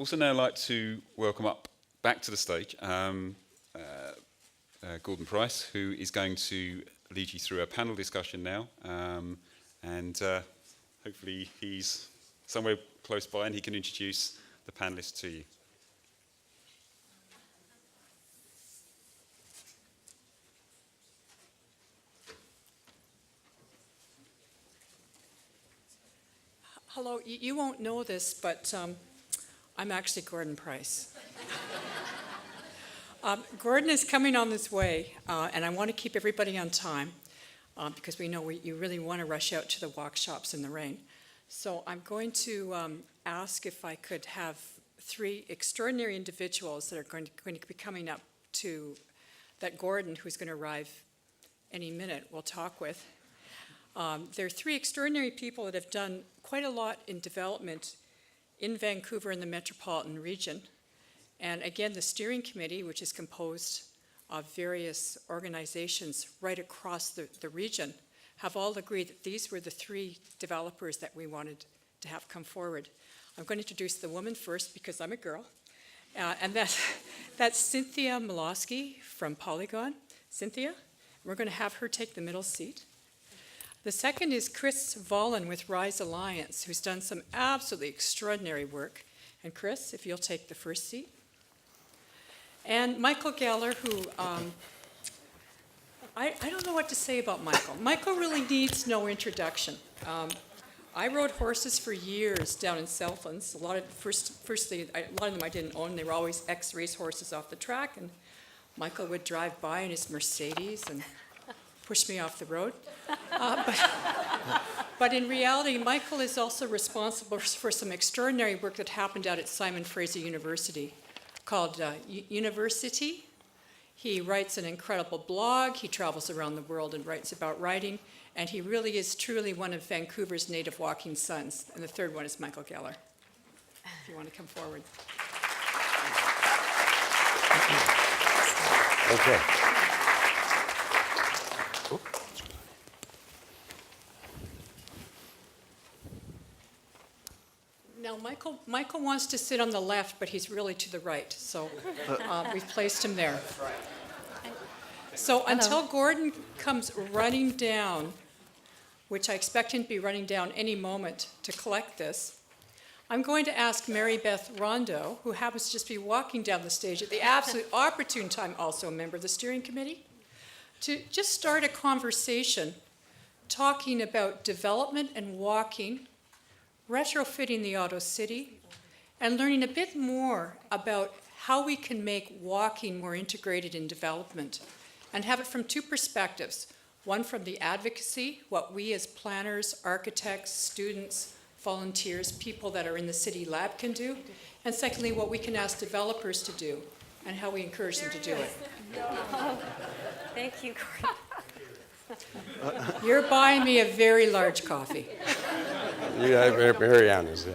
Also now like to welcome up back to the stage Gordon Price, who is going to lead you through a panel discussion now, and hopefully he's somewhere close by and he can introduce the panelists to you. Hello, you won't know this, but I'm actually Gordon Price. Gordon is coming on his way, and I want to keep everybody on time because we know you really want to rush out to the walk shops in the rain. So I'm going to ask if I could have three extraordinary individuals that are going to be coming up to that Gordon, who's going to arrive any minute, will talk with. There are three extraordinary people that have done quite a lot in development in Vancouver and the metropolitan region. And again, the steering committee, which is composed of various organizations right across the region, have all agreed that these were the three developers that we wanted to have come forward. I'm going to introduce the woman first because I'm a girl. And that's Cynthia Melosky from Polygon. Cynthia, we're going to have her take the middle seat. The second is Chris Vollan with Rize Alliance, who's done some absolutely extraordinary work. And Chris, if you'll take the first seat. And Michael Geller, who, I don't know what to say about Michael. Michael really needs no introduction. I rode horses for years down in Southlands. A lot of them I didn't own. They were always ex-race horses off the track, and Michael would drive by in his Mercedes and push me off the road. But in reality, Michael is also responsible for some extraordinary work that happened out at Simon Fraser University called University. He writes an incredible blog. He travels around the world and writes about writing. And he really is truly one of Vancouver's native walking sons. And the third one is Michael Geller. If you want to come forward. Okay. Now, Michael wants to sit on the left, but he's really to the right, so we've placed him there. So until Gordon comes running down, which I expect him to be running down any moment to collect this, I'm going to ask Mary Beth Rondo, who happens to just be walking down the stage at the absolute opportune time, also a member of the steering committee, to just start a conversation talking about development and walking, retrofitting the Auto City, and learning a bit more about how we can make walking more integrated in development and have it from two perspectives. One from the advocacy, what we as planners, architects, students, volunteers, people that are in the city lab can do, and secondly, what we can ask developers to do and how we encourage them to do it. Thank you, Corey. You're buying me a very large coffee. Yeah, Marianne is. You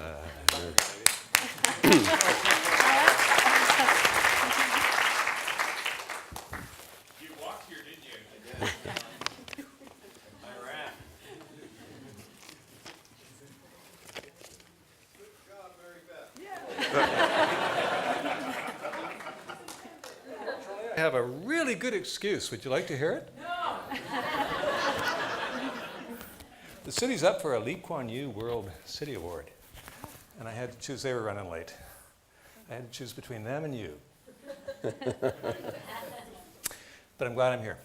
walked here, didn't you? I ran. Good job, Mary Beth. I have a really good excuse. Would you like to hear it? No. The city's up for a Lee Kuan Yew World City Award, and I had to choose. They were running late. I had to choose between them and you. But I'm glad I'm here.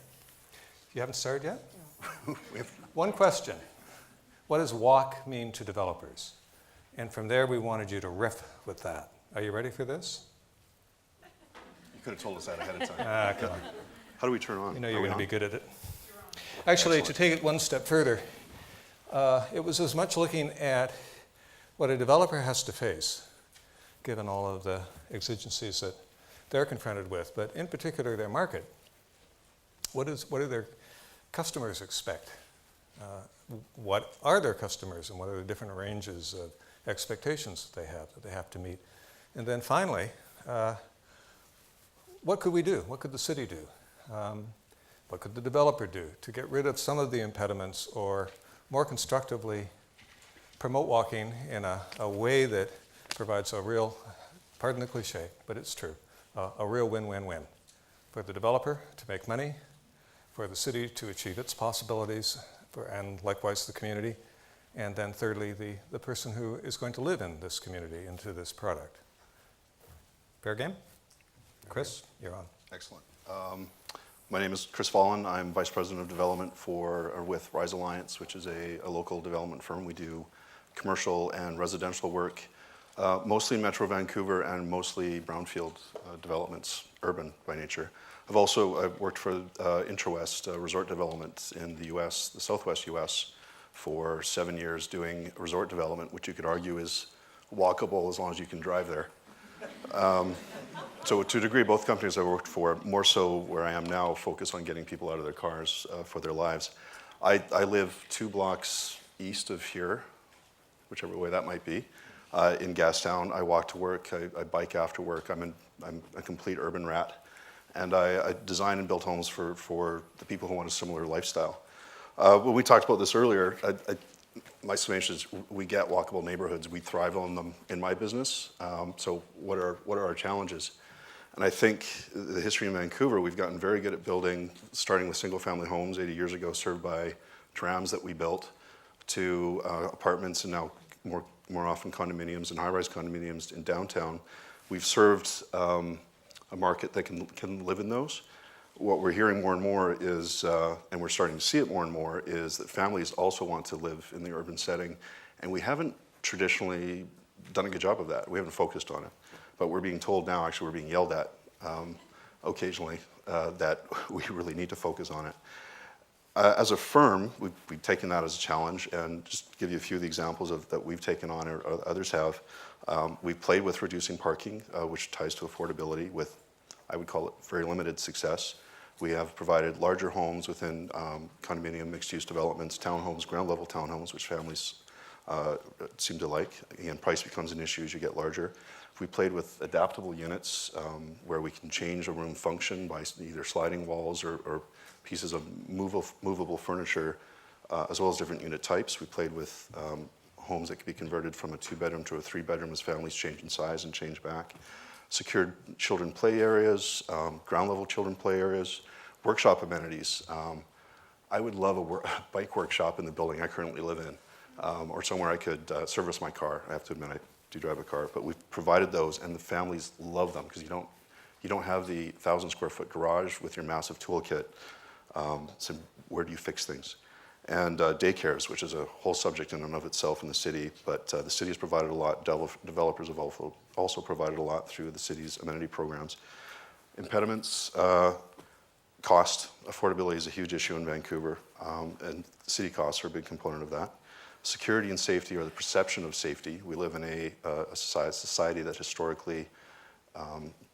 You haven't started yet? One question. What does walk mean to developers? And from there, we wanted you to riff with that. Are you ready for this? You could have told us that ahead of time. Come on. How do we turn on? You know you're Are we going to be on? good at it. Actually, Excellent. to take it one step further, it was as much looking at what a developer has to face, given all of the exigencies that they're confronted with, but in particular their market. What do their customers expect? What are their customers, and what are the different ranges of expectations that they have to meet? And then finally, what could we do? What could the city do? What could the developer do to get rid of some of the impediments or more constructively promote walking in a way that provides a real pardon the cliche, but it's true, a real win-win-win. For the developer to make money, for the city to achieve its possibilities, and likewise the community, and then thirdly, the person who is going to live in this community, into this product. Fair game? Chris, you're on. Excellent. My name is Chris Vollan. I'm Vice President of Development with Rize Alliance, which is a local development firm. We do commercial and residential work, mostly in Metro Vancouver and mostly brownfield developments, urban by nature. I've worked for Intrawest Resort Development in the US, the Southwest US, for 7 years doing resort development, which you could argue is walkable as long as you can drive there. So to a degree, both companies I worked for, more so where I am now, focus on getting people out of their cars for their lives. I live 2 blocks east of here, whichever way that might be, in Gastown. I walk to work, I bike after work. I'm a complete urban rat. And I design and build homes for the people who want a similar lifestyle. When we talked about this earlier, my summation is we get walkable neighborhoods. We thrive on them in my business. So what are our challenges? And I think the history in Vancouver, we've gotten very good at building, starting with single-family homes 80 years ago, served by trams that we built, to apartments and now more often condominiums and high-rise condominiums in downtown. We've served a market that can live in those. What we're hearing more and more is, and we're starting to see it more and more, is that families also want to live in the urban setting, and we haven't traditionally done a good job of that. We haven't focused on it. But we're being told now, actually we're being yelled at occasionally, that we really need to focus on it. As a firm, we've taken that as a challenge, and just to give you a few of the examples that we've taken on or others have. We've played with reducing parking, which ties to affordability with, I would call it, very limited success. We have provided larger homes within condominium mixed-use developments, townhomes, ground-level townhomes, which families seem to like. Again, price becomes an issue as you get larger. We played with adaptable units where we can change a room function by either sliding walls or pieces of movable furniture, as well as different unit types. We played with homes that could be converted from a 2-bedroom to a 3-bedroom as families change in size and change back. Secured children play areas, ground-level children play areas, workshop amenities. I would love a bike workshop in the building I currently live in, or somewhere I could service my car. I have to admit, I do drive a car, but we've provided those, and the families love them because you don't have the 1,000-square-foot garage with your massive toolkit. So where do you fix things? And daycares, which is a whole subject in and of itself in the city, but the city has provided a lot. Developers have also provided a lot through the city's amenity programs. Impediments, cost, affordability is a huge issue in Vancouver, and city costs are a big component of that. Security and safety, or the perception of safety. We live in a society that historically,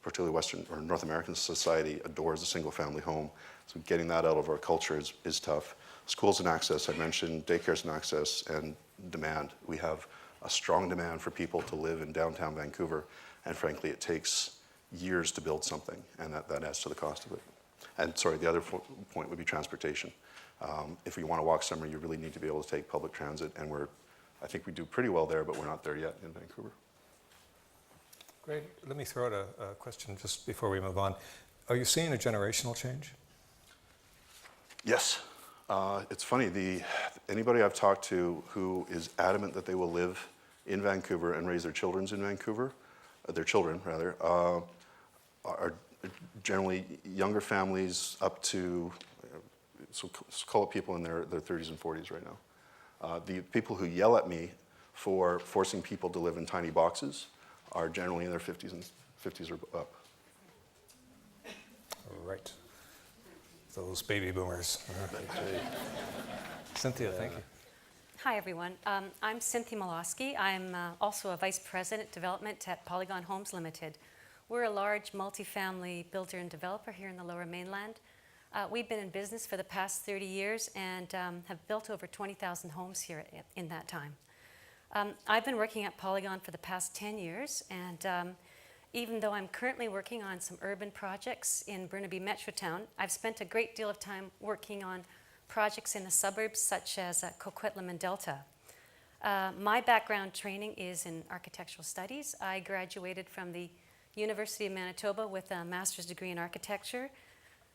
particularly Western or North American society, adores a single-family home. So getting that out of our culture is tough. Schools and access, I mentioned, daycares and access, and demand. We have a strong demand for people to live in downtown Vancouver, and frankly, it takes years to build something, and that adds to the cost of it. And sorry, the other point would be transportation. If you want to walk somewhere, you really need to be able to take public transit, and I think we do pretty well there, but we're not there yet in Vancouver. Great. Let me throw out a question just before we move on. Are you seeing a generational change? Yes. It's funny, anybody I've talked to who is adamant that they will live in Vancouver and raise their children in Vancouver, are generally younger families up to, so call it people in their 30s and 40s right now. The people who yell at me for forcing people to live in tiny boxes are generally in their 50s or up. All right. Those baby boomers. Cynthia, thank you. Hi, everyone. I'm Cynthia Melosky. I'm also a Vice President Development at Polygon Homes Limited. We're a large multifamily builder and developer here in the Lower Mainland. We've been in business for the past 30 years and have built over 20,000 homes here in that time. I've been working at Polygon for the past 10 years, and even though I'm currently working on some urban projects in Burnaby Metrotown, I've spent a great deal of time working on projects in the suburbs such as Coquitlam and Delta. My background training is in architectural studies. I graduated from the University of Manitoba with a master's degree in architecture.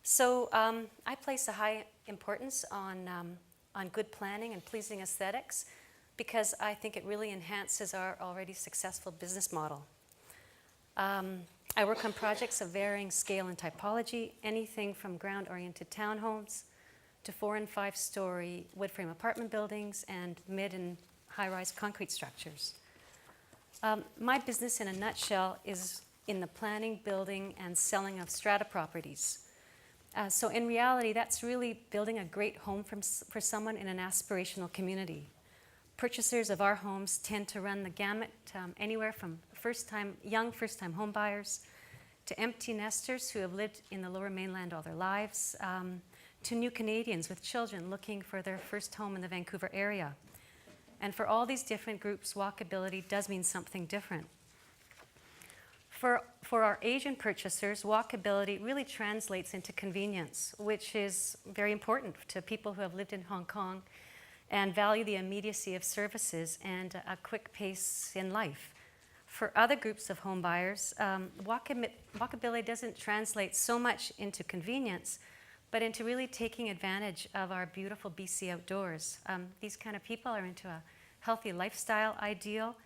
So I place a high importance on good planning and pleasing aesthetics because I think it really enhances our already successful business model. I work on projects of varying scale and typology, anything from ground-oriented townhomes to 4- and 5-story wood frame apartment buildings and mid- and high-rise concrete structures. My business in a nutshell is in the planning, building, and selling of strata properties. So in reality, that's really building a great home for someone in an aspirational community. Purchasers of our homes tend to run the gamut, anywhere from young first-time home buyers to empty nesters who have lived in the Lower Mainland all their lives, to new Canadians with children looking for their first home in the Vancouver area. And for all these different groups, walkability does mean something different. For our Asian purchasers, walkability really translates into convenience, which is very important to people who have lived in Hong Kong and value the immediacy of services and a quick pace in life. For other groups of home buyers, walkability doesn't translate so much into convenience, but into really taking advantage of our beautiful BC outdoors. These kind of people are into a healthy lifestyle ideal,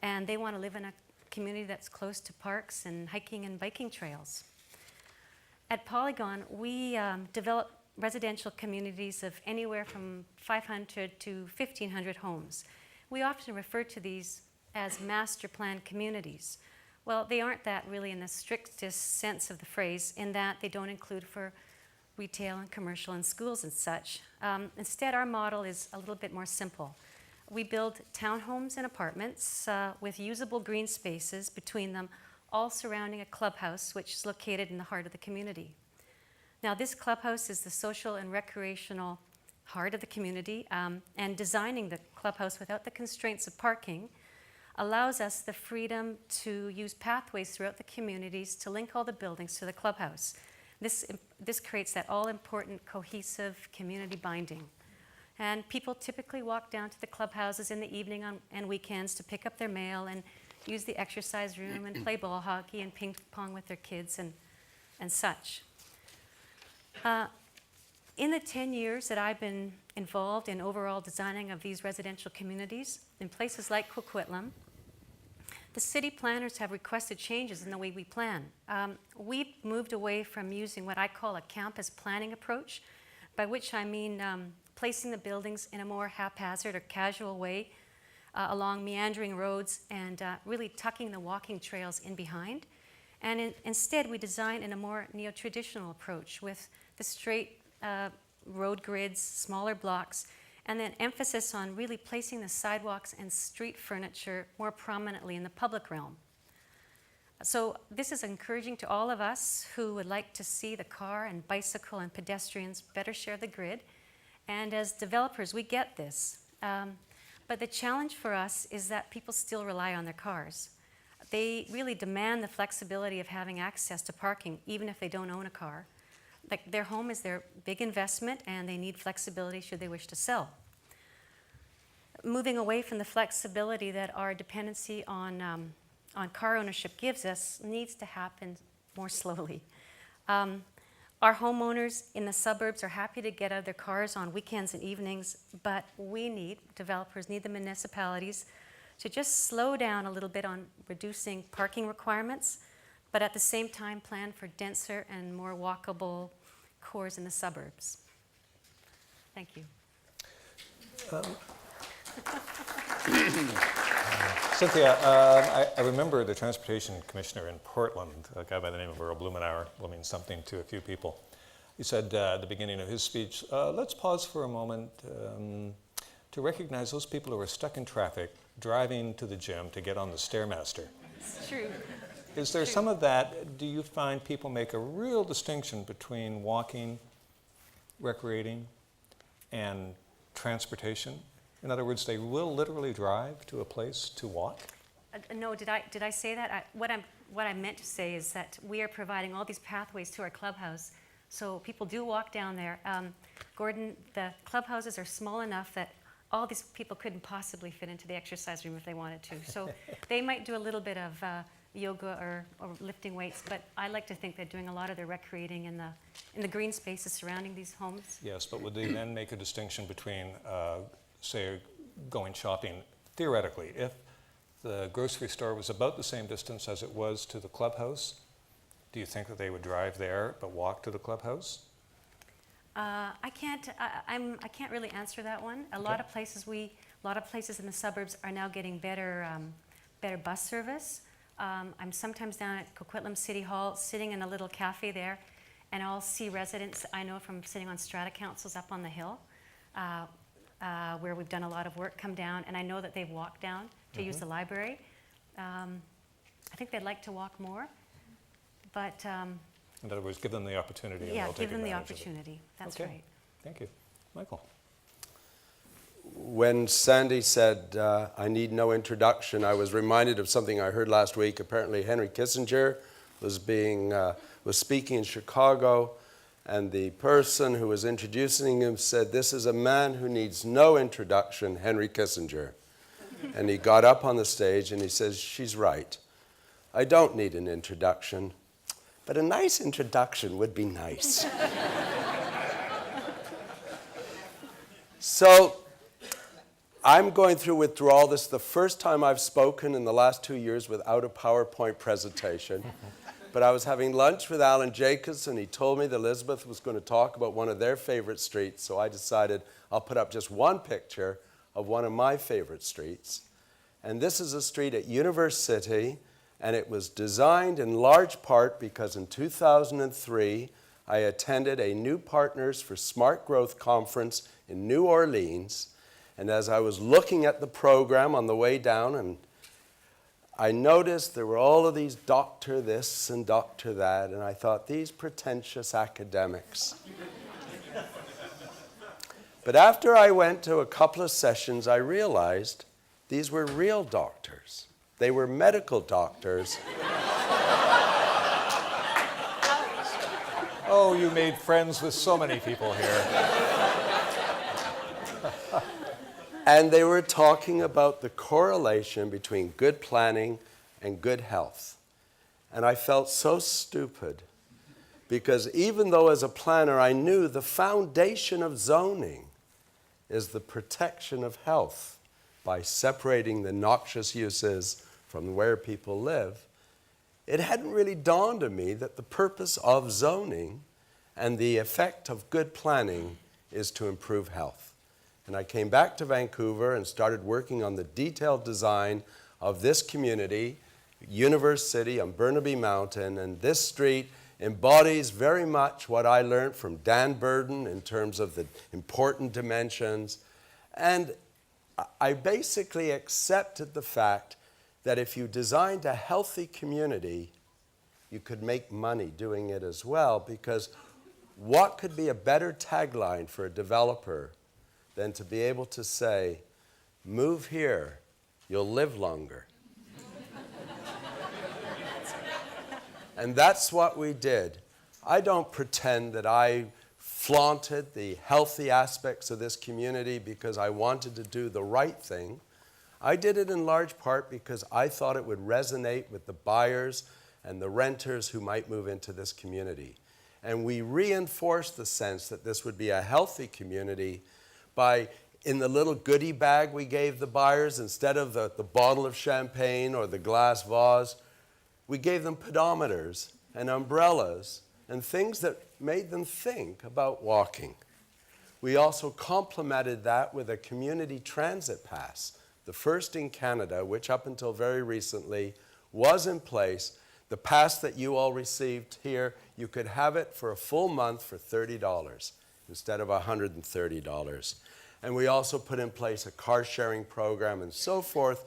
and they want to live in a community that's close to parks and hiking and biking trails. At Polygon, we develop residential communities of anywhere from 500 to 1,500 homes. We often refer to these as master plan communities. Well, they aren't that really in the strictest sense of the phrase, in that they don't include for retail and commercial and schools and such. Instead, our model is a little bit more simple. We build townhomes and apartments with usable green spaces between them, all surrounding a clubhouse which is located in the heart of the community. Now, this clubhouse is the social and recreational heart of the community, and designing the clubhouse without the constraints of parking allows us the freedom to use pathways throughout the communities to link all the buildings to the clubhouse. This creates that all-important, cohesive community binding. And people typically walk down to the clubhouses in the evening and weekends to pick up their mail and use the exercise room and play ball hockey and ping pong with their kids and such. In the 10 years that I've been involved in overall designing of these residential communities in places like Coquitlam, the city planners have requested changes in the way we plan. We've moved away from using what I call a campus planning approach, by which I mean placing the buildings in a more haphazard or casual way along meandering roads and really tucking the walking trails in behind. And instead, we design in a more neo-traditional approach with the straight road grids, smaller blocks, and then emphasis on really placing the sidewalks and street furniture more prominently in the public realm. So this is encouraging to all of us who would like to see the car and bicycle and pedestrians better share the grid. And as developers, we get this. But the challenge for us is that people still rely on their cars. They really demand the flexibility of having access to parking, even if they don't own a car. Like, their home is their big investment, and they need flexibility should they wish to sell. Moving away from the flexibility that our dependency on car ownership gives us needs to happen more slowly. Our homeowners in the suburbs are happy to get out of their cars on weekends and evenings, but developers need the municipalities to just slow down a little bit on reducing parking requirements, but at the same time plan for denser and more walkable cores in the suburbs. Thank you. Cynthia, I remember the transportation commissioner in Portland, a guy by the name of Earl Blumenauer, will mean something to a few people. He said at the beginning of his speech, let's pause for a moment to recognize those people who are stuck in traffic driving to the gym to get on the Stairmaster. It's true. Is there some of that? Do you find people make a real distinction between walking, recreating, and transportation? In other words, they will literally drive to a place to walk? No, did I say that? What I meant to say is that we are providing all these pathways to our clubhouse, so people do walk down there. Gordon, the clubhouses are small enough that all these people couldn't possibly fit into the exercise room if they wanted to. So they might do a little bit of yoga or lifting weights, but I like to think they're doing a lot of their recreating in the green spaces surrounding these homes. Yes, but would they then make a distinction between, say, going shopping, theoretically, if the grocery store was about the same distance as it was to the clubhouse, do you think that they would drive there but walk to the clubhouse? I can't really answer that one. A lot of places in the suburbs are now getting better bus service. I'm sometimes down at Coquitlam City Hall, sitting in a little cafe there, and I'll see residents I know from sitting on strata councils up on the hill, where we've done a lot of work, come down, and I know that they've walked down to use the library. I think they'd like to walk more, but In other words, give them the opportunity and yeah, they'll take give them the advantage of it. opportunity. That's Okay. right. Thank you. Michael? When Sandy said, I need no introduction, I was reminded of something I heard last week. Apparently Henry Kissinger was speaking in Chicago, and the person who was introducing him said, "This is a man who needs no introduction, Henry Kissinger." And he got up on the stage and he says, "She's right. I don't need an introduction, but a nice introduction would be nice." So I'm going through withdrawal. This is the first time I've spoken in the last 2 years without a PowerPoint presentation. But I was having lunch with Alan Jacobs, and he told me that Elizabeth was going to talk about one of their favorite streets, so I decided I'll put up just one picture of one of my favorite streets. And this is a street at University, and it was designed in large part because in 2003, I attended a New Partners for Smart Growth conference in New Orleans. And as I was looking at the program on the way down, and I noticed there were all of these doctor this and doctor that, and I thought, these pretentious academics. But after I went to a couple of sessions, I realized these were real doctors. They were medical doctors. Oh, you made friends with so many people here. And they were talking about the correlation between good planning and good health. And I felt so stupid because even though as a planner I knew the foundation of zoning is the protection of health by separating the noxious uses from where people live, it hadn't really dawned on me that the purpose of zoning and the effect of good planning is to improve health. And I came back to Vancouver and started working on the detailed design of this community, University on Burnaby Mountain, and this street embodies very much what I learned from Dan Burden in terms of the important dimensions. And I basically accepted the fact that if you designed a healthy community, you could make money doing it as well, because what could be a better tagline for a developer than to be able to say, move here, you'll live longer. And that's what we did. I don't pretend that I flaunted the healthy aspects of this community because I wanted to do the right thing. I did it in large part because I thought it would resonate with the buyers and the renters who might move into this community. And we reinforced the sense that this would be a healthy community by, in the little goodie bag we gave the buyers, instead of the bottle of champagne or the glass vase, we gave them pedometers and umbrellas and things that made them think about walking. We also complemented that with a community transit pass, the first in Canada, which up until very recently was in place. The pass that you all received here, you could have it for a full month for $30 instead of $130. And we also put in place a car sharing program and so forth.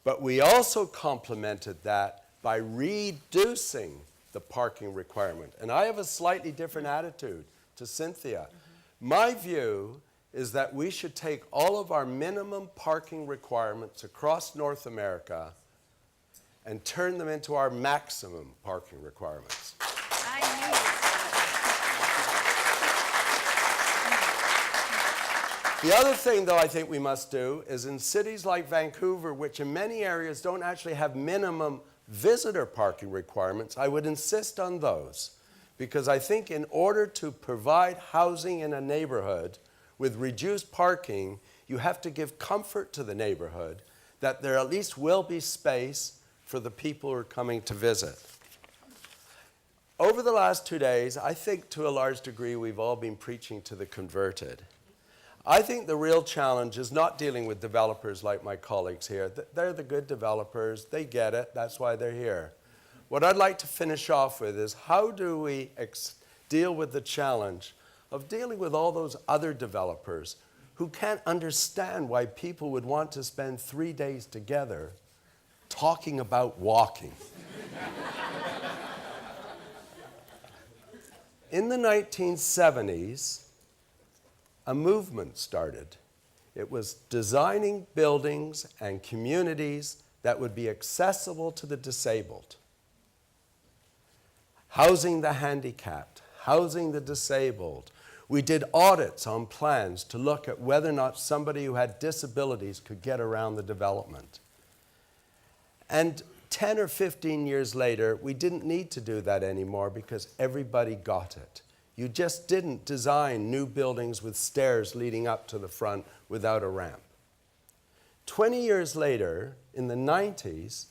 But we also complemented that by reducing the parking requirement. And I have a slightly different attitude to Cynthia. My view is that we should take all of our minimum parking requirements across North America and turn them into our maximum parking requirements. I knew The other thing, though, I think we must do is in cities like Vancouver, which in many areas don't actually have minimum visitor parking requirements, I would insist on those. Because I think in order to provide housing in a neighborhood with reduced parking, you have to give comfort to the neighborhood that there at least will be space for the people who are coming to visit. Over the last 2 days, I think to a large degree we've all been preaching to the converted. I think the real challenge is not dealing with developers like my colleagues here. They're the good developers, they get it, that's why they're here. What I'd like to finish off with is how do we deal with the challenge of dealing with all those other developers who can't understand why people would want to spend 3 days together talking about walking. In the 1970s, a movement started. It was designing buildings and communities that would be accessible to the disabled. Housing the handicapped, housing the disabled. We did audits on plans to look at whether or not somebody who had disabilities could get around the development. And 10 or 15 years later, we didn't need to do that anymore because everybody got it. You just didn't design new buildings with stairs leading up to the front without a ramp. 20 years later, in the 90s,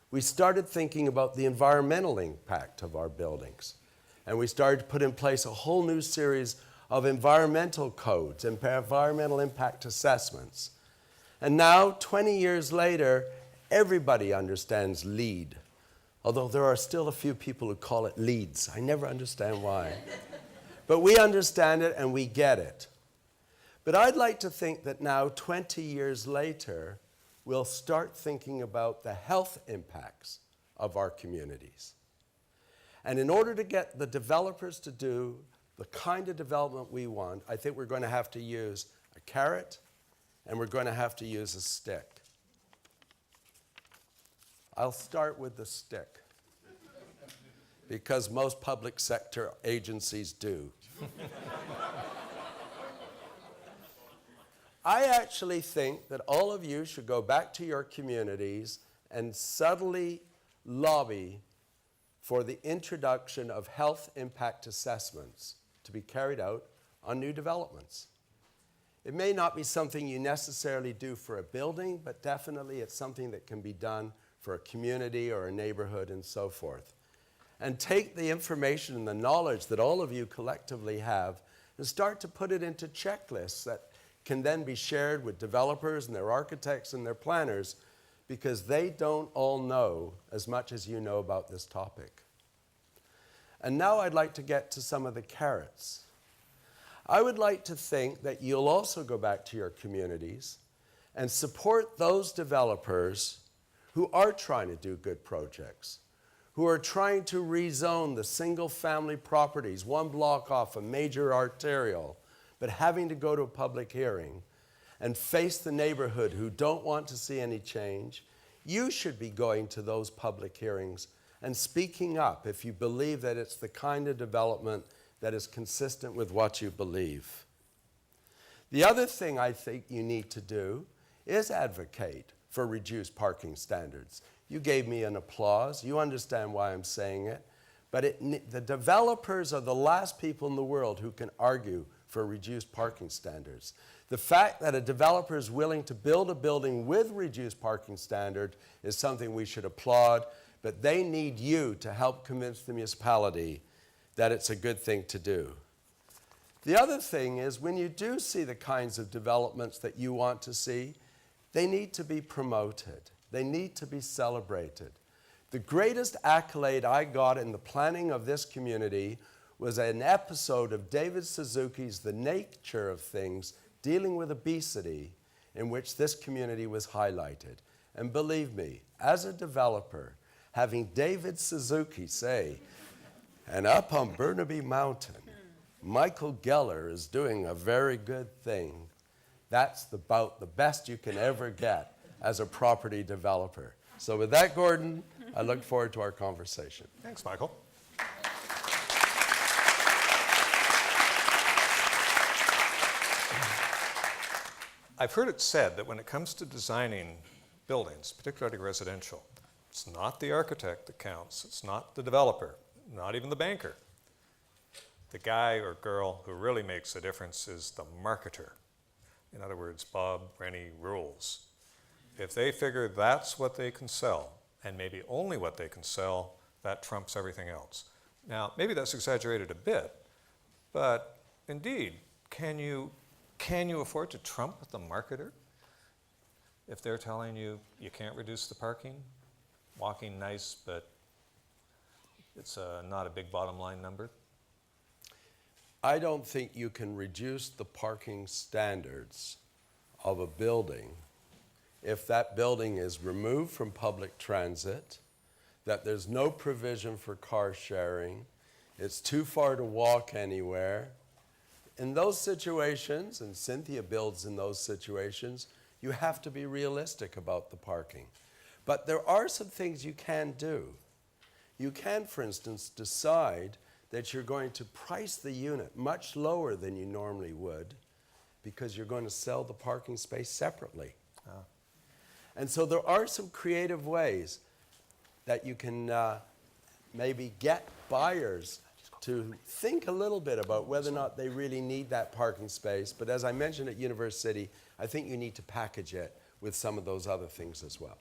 we started thinking about the environmental impact of our buildings. And we started to put in place a whole new series of environmental codes and environmental impact assessments. And now, 20 years later, everybody understands LEED, although there are still a few people who call it LEEDs. I never understand why. But we understand it and we get it. But I'd like to think that now, 20 years later, we'll start thinking about the health impacts of our communities. And in order to get the developers to do the kind of development we want, I think we're going to have to use a carrot and we're going to have to use a stick. I'll start with the stick, because most public sector agencies do. I actually think that all of you should go back to your communities and subtly lobby for the introduction of health impact assessments to be carried out on new developments. It may not be something you necessarily do for a building, but definitely it's something that can be done for a community or a neighborhood and so forth. And take the information and the knowledge that all of you collectively have and start to put it into checklists that can then be shared with developers and their architects and their planners, because they don't all know as much as you know about this topic. And now I'd like to get to some of the carrots. I would like to think that you'll also go back to your communities and support those developers who are trying to do good projects, who are trying to rezone the single-family properties, one block off a major arterial, but having to go to a public hearing and face the neighborhood who don't want to see any change. You should be going to those public hearings and speaking up if you believe that it's the kind of development that is consistent with what you believe. The other thing I think you need to do is advocate for reduced parking standards. You gave me an applause. You understand why I'm saying it. But the developers are the last people in the world who can argue for reduced parking standards. The fact that a developer is willing to build a building with reduced parking standard is something we should applaud, but they need you to help convince the municipality that it's a good thing to do. The other thing is, when you do see the kinds of developments that you want to see, they need to be promoted. They need to be celebrated. The greatest accolade I got in the planning of this community was an episode of David Suzuki's The Nature of Things, dealing with obesity, in which this community was highlighted. And believe me, as a developer, having David Suzuki say, and up on Burnaby Mountain, Michael Geller is doing a very good thing, that's about the best you can ever get as a property developer. So with that, Gordon, I look forward to our conversation. Thanks, Michael. I've heard it said that when it comes to designing buildings, particularly residential, it's not the architect that counts, it's not the developer, not even the banker. The guy or girl who really makes a difference is the marketer. In other words, Bob Rennie rules. If they figure that's what they can sell, and maybe only what they can sell, that trumps everything else. Now, maybe that's exaggerated a bit, but indeed, can you afford to trump the marketer? If they're telling you you can't reduce the parking, walking nice, but it's not a big bottom line number? I don't think you can reduce the parking standards of a building if that building is removed from public transit, that there's no provision for car sharing, it's too far to walk anywhere. In those situations, and Cynthia builds in those situations, you have to be realistic about the parking. But there are some things you can do. You can, for instance, decide that you're going to price the unit much lower than you normally would because you're going to sell the parking space separately. And so there are some creative ways that you can maybe get buyers to think a little bit about whether or not they really need that parking space. But as I mentioned at University, I think you need to package it with some of those other things as well.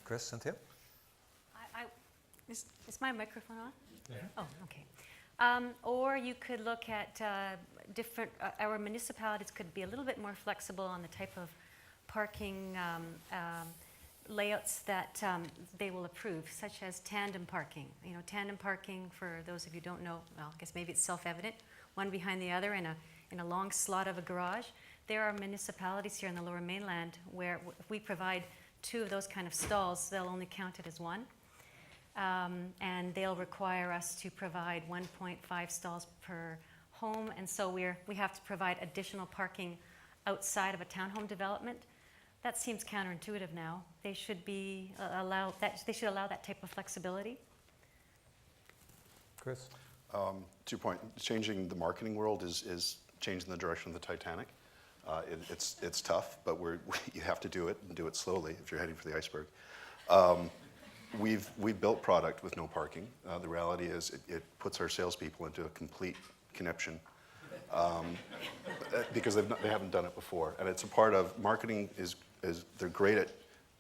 Chris, Cynthia? Is my microphone on? Yeah. Oh, okay. Or you could look at different, our municipalities could be a little bit more flexible on the type of parking layouts that they will approve, such as tandem parking. You know, tandem parking, for those of you who don't know, well, I guess maybe it's self-evident, one behind the other in a long slot of a garage. There are municipalities here in the Lower Mainland where if we provide 2 of those kind of stalls, they'll only count it as 1. And they'll require us to provide 1.5 stalls per home, and so we have to provide additional parking outside of a townhome development. That seems counterintuitive now. They should allow that type of flexibility. Chris? To your point, changing the marketing world is changing the direction of the Titanic. It's tough, but you have to do it and do it slowly if you're heading for the iceberg. We've built product with no parking. The reality is it puts our salespeople into a complete conniption because they haven't done it before. And it's a part of marketing is they're great at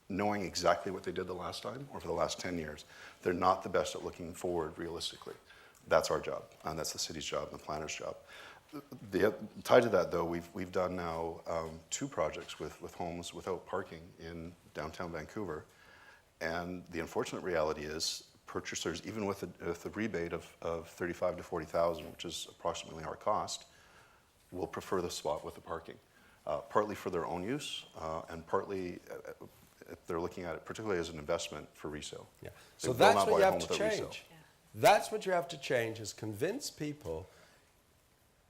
knowing exactly what they did the last time or for the last 10 years. They're not the best at looking forward realistically. That's our job, and that's the city's job and the planner's job. Tied to that, though, we've done now 2 projects with homes without parking in downtown Vancouver. And the unfortunate reality is purchasers, even with a rebate of 35 to 40,000, which is approximately our cost, will prefer the spot with the parking, partly for their own use and partly if they're looking at it particularly as an investment for resale. Yeah. So that's what you have to change. Yeah. That's what you have to change, is convince people,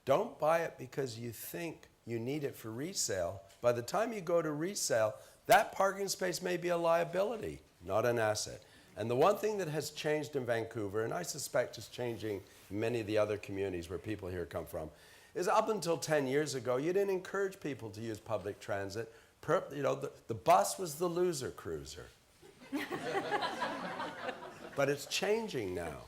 don't buy it because you think you need it for resale. By the time you go to resale, that parking space may be a liability, not an asset. And the one thing that has changed in Vancouver, and I suspect is changing in many of the other communities where people here come from, is up until 10 years ago, you didn't encourage people to use public transit. The bus was the loser cruiser. But it's changing now.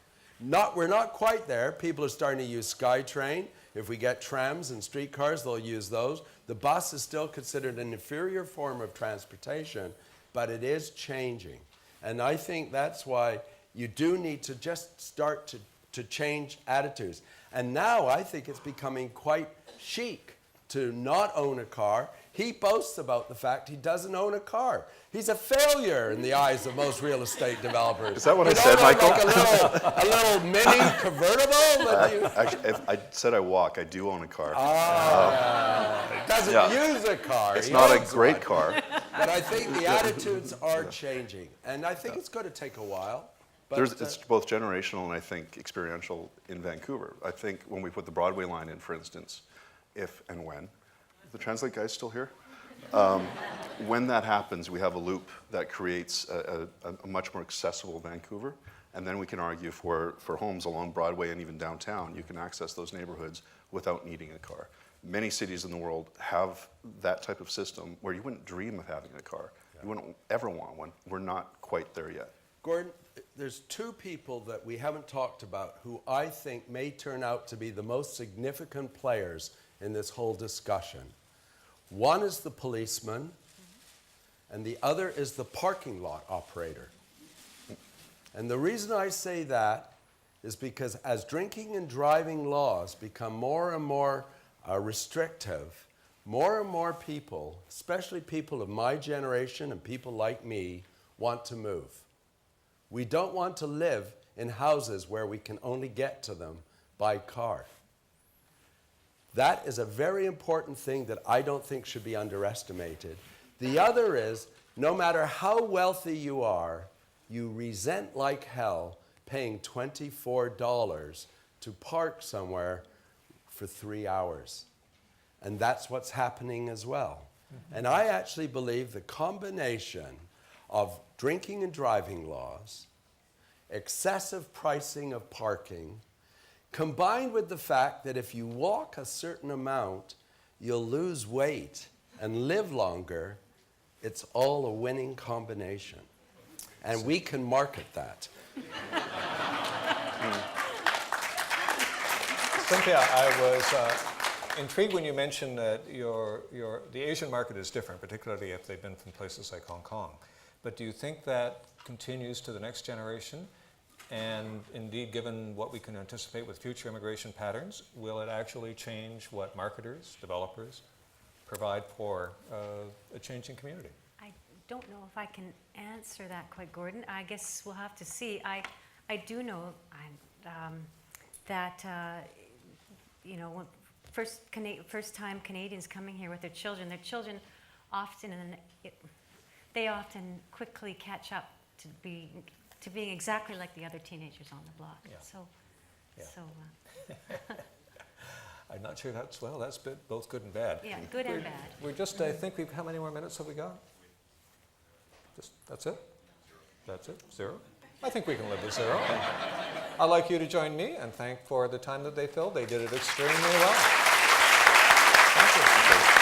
We're not quite there. People are starting to use SkyTrain. If we get trams and streetcars, they'll use those. The bus is still considered an inferior form of transportation, but it is changing. And I think that's why you do need to just start to change attitudes. And now I think it's becoming quite chic to not own a car. He boasts about the fact he doesn't own a car. He's a failure in the eyes of most real estate developers. Is that what I said, Michael? Like a little mini convertible? Actually, if I said I walk, I do own a car. Doesn't use a car. It's not a great car. But I think the attitudes are changing. And I think it's going to take a while. It's both generational and I think experiential in Vancouver. I think when we put the Broadway line in, for instance, if and when, the Translate guy's still here? When that happens, we have a loop that creates a much more accessible Vancouver, and then we can argue for homes along Broadway and even downtown, you can access those neighborhoods without needing a car. Many cities in the world have that type of system where you wouldn't dream of having a car. You wouldn't ever want one. We're not quite there yet. Gordon, there's two people that we haven't talked about who I think may turn out to be the most significant players in this whole discussion. One is the policeman, and the other is the parking lot operator. And the reason I say that is because as drinking and driving laws become more and more restrictive, more and more people, especially people of my generation and people like me, want to move. We don't want to live in houses where we can only get to them by car. That is a very important thing that I don't think should be underestimated. The other is, no matter how wealthy you are, you resent like hell paying $24 to park somewhere for 3 hours. And that's what's happening as well. And I actually believe the combination of drinking and driving laws, excessive pricing of parking, combined with the fact that if you walk a certain amount, you'll lose weight and live longer, it's all a winning combination. And we can market that. Cynthia, I was intrigued when you mentioned that the Asian market is different, particularly if they've been from places like Hong Kong. But do you think that continues to the next generation? And indeed, given what we can anticipate with future immigration patterns, will it actually change what marketers, developers provide for a changing community? I don't know if I can answer that quite, Gordon. I guess we'll have to see. I do know that when first-time Canadians coming here with their children often they often quickly catch up to being exactly like the other teenagers on the block. Yeah. I'm not sure that's both good and bad. Yeah, good and bad. We're just, I think how many more minutes have we got? That's it? That's it? 0? I think we can live with 0. I'd like you to join me and thank for the time that they filled. They did it extremely well. Thank you.